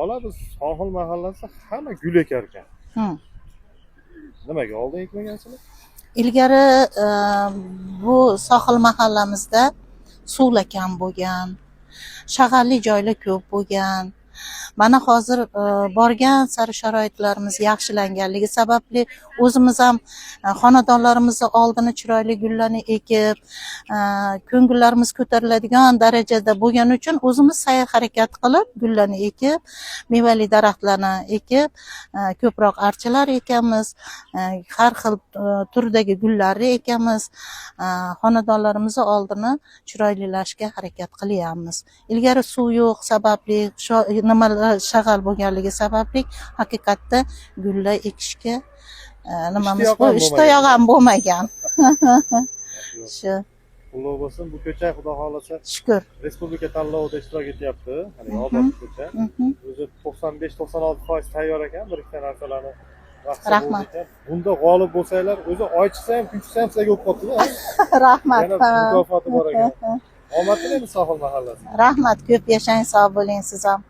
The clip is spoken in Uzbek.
Bola biz sohil mahallasi hamma gul ekar ekan. Nimaga oldin ekmagansizlar? Ilgari bu sohil mahallamizda suvlar kam bo'lgan, shag'alli joylar ko'p bo'lgan. Mana hozir borgan sari sharoitlarimiz yaxshilanganligi sababli o'zimiz ham xonadonlarimizni oldini chiroyli gullarni ekib, ko'ngillarimiz ko'tariladigan darajada bo'lgani uchun o'zimiz sa'y harakat qilib gullarni ekib, mevali daraxtlarni ekib, ko'proq archalar ekamiz, har xil turdagi gullarni ekamiz, xonadonlarimizni oldini chiroylilashga harakat qilyapmiz. Ilgari suv yo'q sababli, nimalar shag'al bo'lganligi sababli haqiqatda gullar ekishga ishtiyoq ham bo'lmagan. Shu. Qutlug' bo'lsin. Bu ko'cha xudo xolasa Shukr. respublika tanlovida ishtirok etyapti. Hani obod ko'cha. O'zi 95-96% tayyor ekan, bir ikkita narsalarni Rahmat. Bunda g'olib bo'lsanglar, o'zi oy chiqsa ham, kun chiqsa ham sizlarga o'tib qolibdi-da. Rahmat. Yana mukofoti bor ekan. Omadli endi sohil mahallasi. Rahmat, ko'p yashang, sog' bo'ling siz ham.